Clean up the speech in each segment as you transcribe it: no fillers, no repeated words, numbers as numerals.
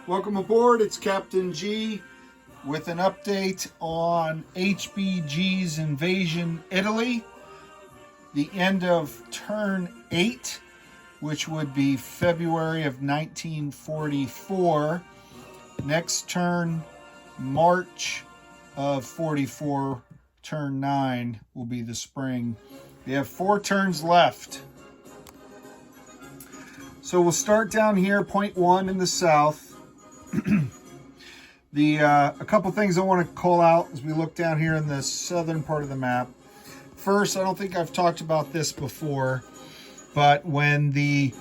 Welcome aboard, it's Captain G with an update on HBG's invasion Italy. The end of turn 8, which would be February of 1944. Next turn, March of 44, turn 9 will be the spring. We have 4 turns left. So we'll start down here, point 1 in the south. A couple things I want to call out as we look down here in the southern part of the map. First, I don't think I've talked about this before, but when the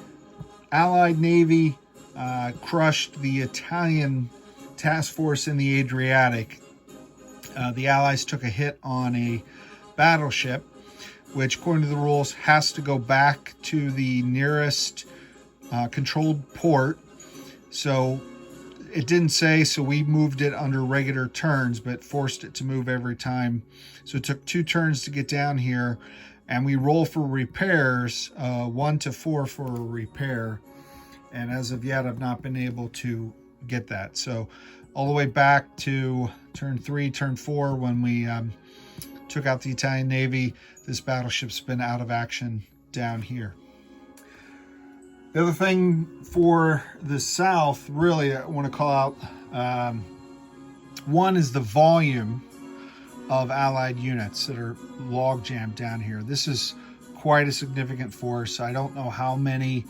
Allied Navy crushed the Italian task force in the Adriatic, the Allies took a hit on a battleship, which according to the rules has to go back to the nearest controlled port. So it didn't say, so we moved it under regular turns, but forced it to move every time. So it took 2 turns to get down here, and we roll for repairs, 1 to 4 for a repair. And as of yet, I've not been able to get that. So all the way back to turn 3, turn 4, when we took out the Italian Navy, this battleship's been out of action down here. The other thing for the south, really, I want to call out, one is the volume of Allied units that are log jammed down here. This is quite a significant force. I don't know how many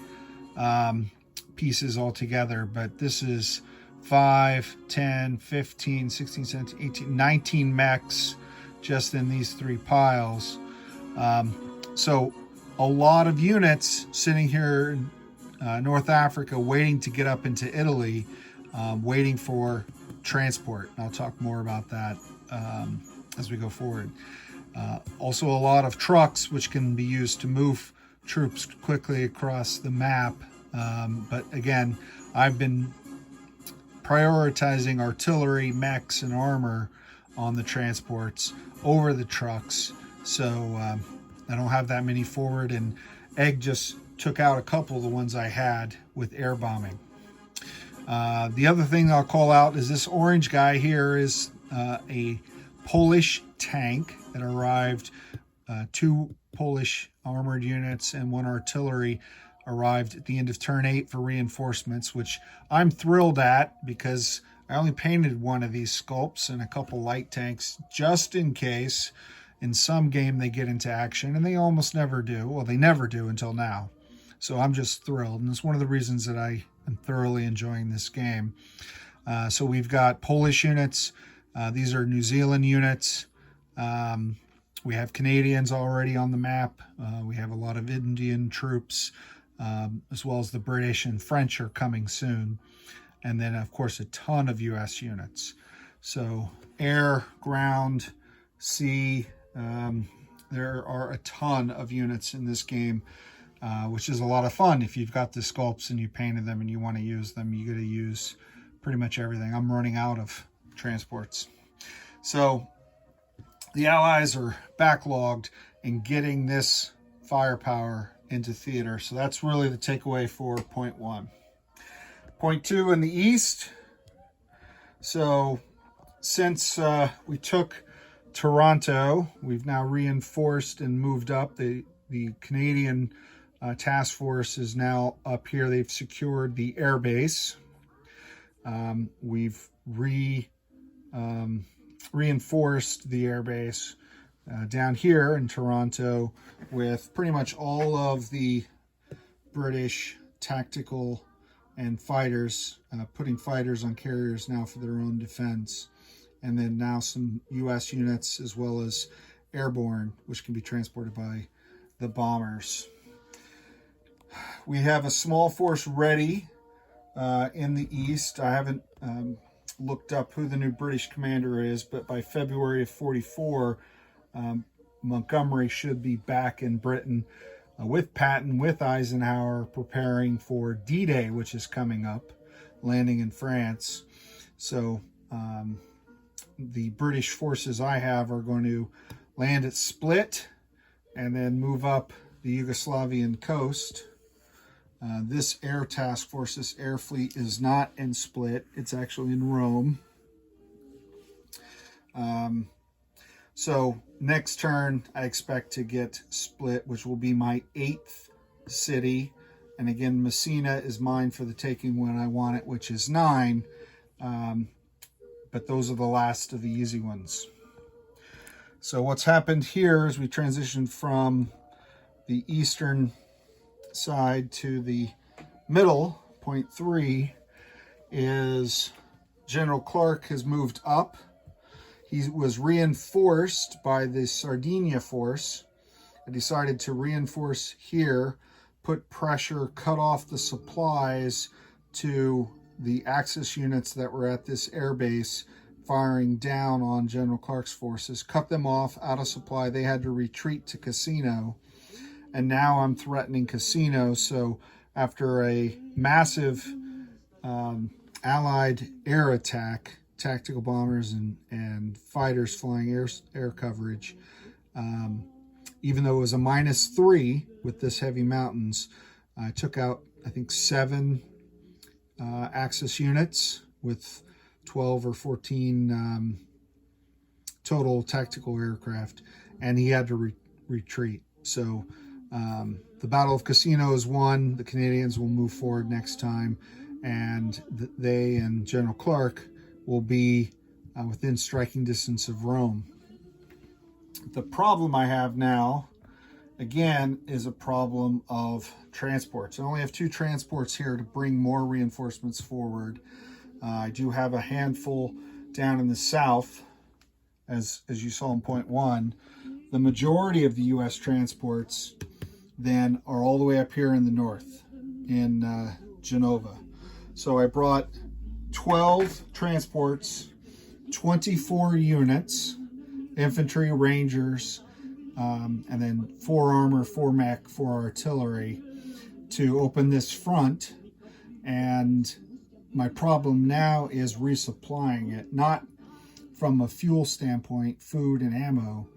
pieces altogether, but this is 5, 10, 15, 16, 17, 18, 19 mechs just in these 3 piles. So a lot of units sitting here in North Africa waiting to get up into Italy, waiting for transport. And I'll talk more about that as we go forward. Also a lot of trucks which can be used to move troops quickly across the map. But again, I've been prioritizing artillery, mechs, and armor on the transports over the trucks. So I don't have that many forward, and Egg just took out a couple of the ones I had with air bombing. The other thing I'll call out is this orange guy here is a Polish tank that arrived. 2 Polish armored units and 1 artillery arrived at the end of turn 8 for reinforcements, which I'm thrilled at because I only painted 1 of these sculpts and a couple light tanks just in case in some game they get into action, and they almost never do. Well, they never do until now. So I'm just thrilled, and it's one of the reasons that I am thoroughly enjoying this game. So we've got Polish units. These are New Zealand units. We have Canadians already on the map. We have a lot of Indian troops, as well as the British and French are coming soon. And then, of course, a ton of U.S. units. So air, ground, sea, there are a ton of units in this game. Which is a lot of fun. If you've got the sculpts and you painted them and you want to use them, you got to use pretty much everything. I'm running out of transports. So the Allies are backlogged in getting this firepower into theater. So that's really the takeaway for point 1. Point 2 in the east. So since we took Toronto, we've now reinforced and moved up. The Canadian task force is now up here. They've secured the air base. We've reinforced the air base down here in Toronto with pretty much all of the British tactical and fighters, putting fighters on carriers now for their own defense. And then now some U.S. units as well as airborne, which can be transported by the bombers. We have a small force ready in the east. I haven't looked up who the new British commander is, but by February of 44, Montgomery should be back in Britain with Patton, with Eisenhower, preparing for D-Day, which is coming up, landing in France. So the British forces I have are going to land at Split and then move up the Yugoslavian coast This air task force, this air fleet is not in Split. It's actually in Rome. So next turn, I expect to get Split, which will be my 8th city. And again, Messina is mine for the taking when I want it, which is 9. But those are the last of the easy ones. So what's happened here is we transitioned from the eastern side to the middle. Point 3 is General Clark has moved up. He was reinforced by the Sardinia force. I decided to reinforce here, put pressure, cut off the supplies to the Axis units that were at this air base, firing down on General Clark's forces, cut them off, out of supply. They had to retreat to Cassino. And now I'm threatening Cassino. So after a massive Allied air attack, tactical bombers and fighters flying air coverage, even though it was a -3 with this heavy mountains, I took out, I think, 7 Axis units with 12 or 14 total tactical aircraft, and he had to retreat. So the Battle of Cassino is won. The Canadians will move forward next time, and they and General Clark will be within striking distance of Rome. The problem I have now, again, is a problem of transports. I only have 2 transports here to bring more reinforcements forward. I do have a handful down in the south, as you saw in point 1. The majority of the U.S. transports then are all the way up here in the north, in Genova. So I brought 12 transports, 24 units, infantry, rangers, and then 4 armor, 4 mech, 4 artillery to open this front. And my problem now is resupplying it, not from a fuel standpoint, food and ammo,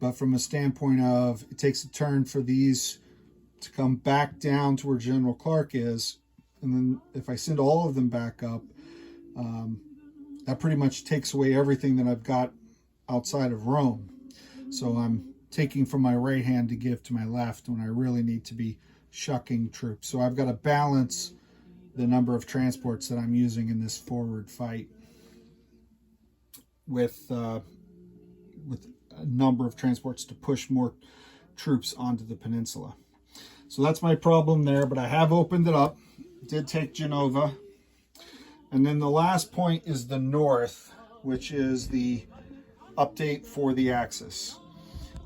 but from a standpoint of it takes a turn for these to come back down to where General Clark is. And then if I send all of them back up, that pretty much takes away everything that I've got outside of Rome. So I'm taking from my right hand to give to my left when I really need to be shucking troops. So I've got to balance the number of transports that I'm using in this forward fight with a number of transports to push more troops onto the peninsula. So that's my problem there, but I have opened it up. Did take Genova. And then the last point is the north, which is the update for the Axis.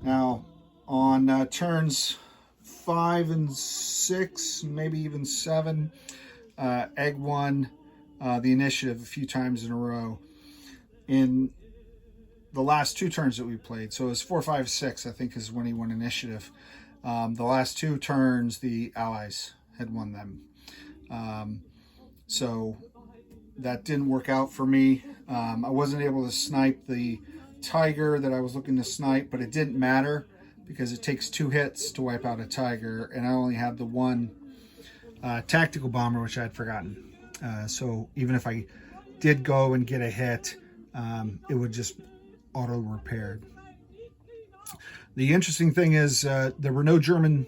Now, on turns 5 and 6, maybe even 7, Egg won the initiative a few times in a row in the last 2 turns that we played. So it was 4, 5, 6, I think, is when he won initiative. The last 2 turns, the Allies had won them. So that didn't work out for me. I wasn't able to snipe the Tiger that I was looking to snipe, but it didn't matter because it takes 2 hits to wipe out a Tiger, and I only had the 1 tactical bomber, which I had forgotten. So even if I did go and get a hit, it would just auto-repaired. The interesting thing is there were no German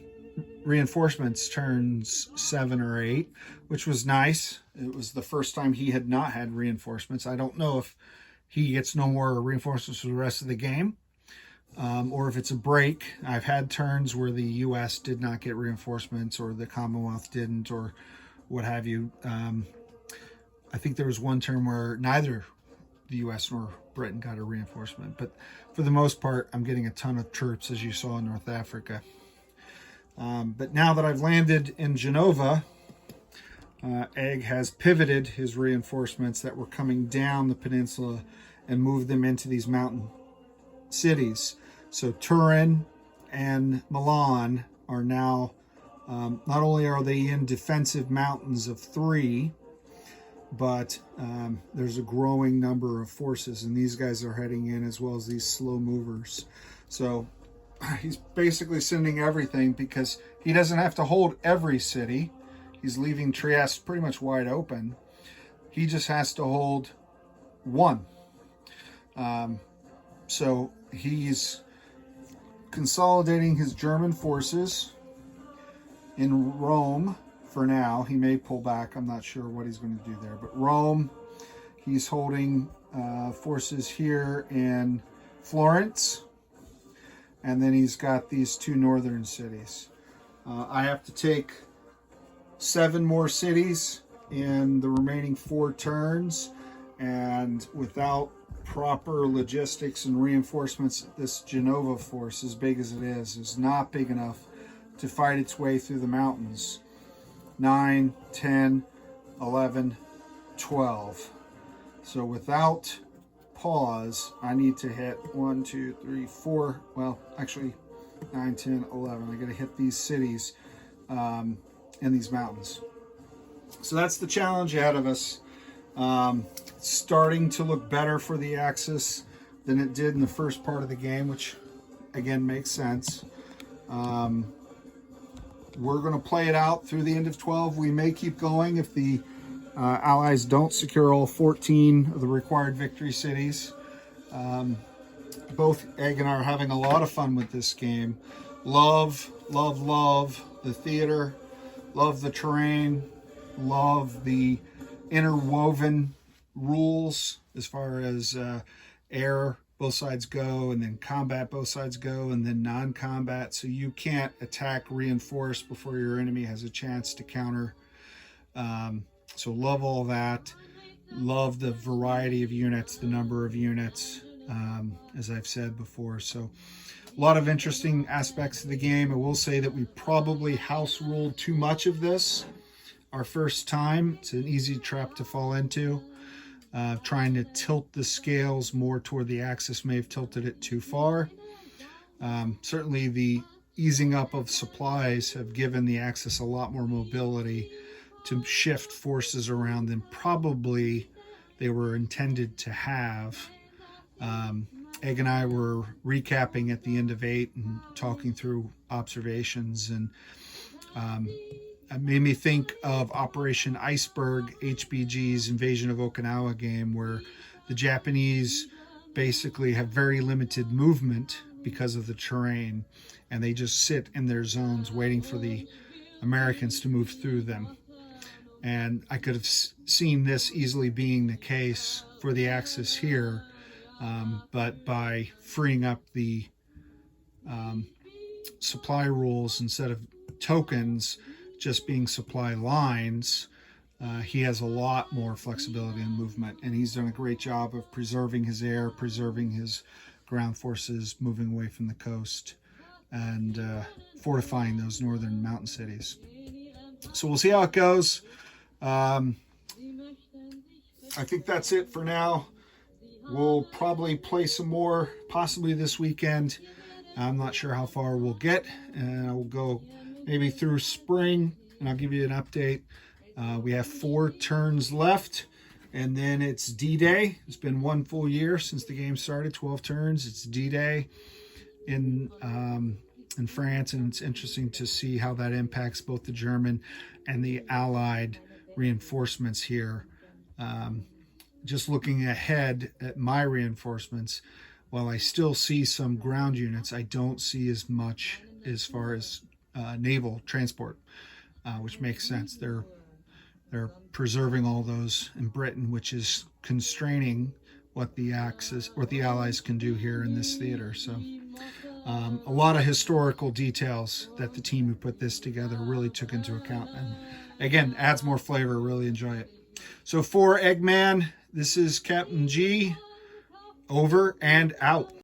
reinforcements turns 7 or 8, which was nice. It was the first time he had not had reinforcements. I don't know if he gets no more reinforcements for the rest of the game, or if it's a break. I've had turns where the U.S. did not get reinforcements, or the Commonwealth didn't, or what have you. I think there was one turn where neither the U.S. nor Britain got a reinforcement, but for the most part, I'm getting a ton of troops, as you saw in North Africa. But now that I've landed in Genova, Egg has pivoted his reinforcements that were coming down the peninsula and moved them into these mountain cities. So Turin and Milan are now, not only are they in defensive mountains of 3, but there's a growing number of forces, and these guys are heading in as well as these slow movers. So he's basically sending everything because he doesn't have to hold every city. He's leaving Trieste pretty much wide open. He just has to hold 1. So he's consolidating his German forces in Rome for now. He may pull back. I'm not sure what he's going to do there. But Rome, he's holding forces here in Florence. And then he's got these 2 northern cities. I have to take 7 more cities in the remaining 4 turns. And without proper logistics and reinforcements, this Genova force, as big as it is not big enough to fight its way through the mountains. 9, 10, 11, 12. So without pause, I need to hit 1, 2, 3, 4. Well, actually 9, 10, 11. I got to hit these cities in these mountains. So that's the challenge ahead of us. Starting to look better for the Axis than it did in the first part of the game, which again makes sense. We're going to play it out through the end of 12. We may keep going if the Allies don't secure all 14 of the required victory cities. Both Egg and I are having a lot of fun with this game. Love the theater, love the terrain, love the interwoven rules as far as air both sides go, and then combat both sides go, and then non-combat, so you can't attack reinforce before your enemy has a chance to counter. So love all that. Love the variety of units, the number of units, as I've said before. So a lot of interesting aspects of the game. I will say that we probably house ruled too much of this our first time. It's an easy trap to fall into. Trying to tilt the scales more toward the Axis may have tilted it too far. Certainly the easing up of supplies have given the Axis a lot more mobility to shift forces around than probably they were intended to have. Egg and I were recapping at the end of 8 and talking through observations, and it made me think of Operation Iceberg, HBG's Invasion of Okinawa game, where the Japanese basically have very limited movement because of the terrain, and they just sit in their zones waiting for the Americans to move through them. And I could have seen this easily being the case for the Axis here, but by freeing up the supply rules instead of tokens just being supply lines, he has a lot more flexibility in movement, and he's done a great job of preserving his air, preserving his ground forces, moving away from the coast, and fortifying those northern mountain cities. So we'll see how it goes. I think that's it for now. We'll probably play some more, possibly this weekend. I'm not sure how far we'll get, and I will go maybe through spring, and I'll give you an update. We have 4 turns left, and then it's D-Day. It's been 1 full year since the game started, 12 turns. It's D-Day in France, and it's interesting to see how that impacts both the German and the Allied reinforcements here. Just looking ahead at my reinforcements, while I still see some ground units, I don't see as much as far as naval transport, which makes sense. They're preserving all those in Britain, which is constraining what the Axis, what the Allies can do here in this theater. So a lot of historical details that the team who put this together really took into account, and again, adds more flavor. Really enjoy it. So for Eggman, this is Captain G, over and out.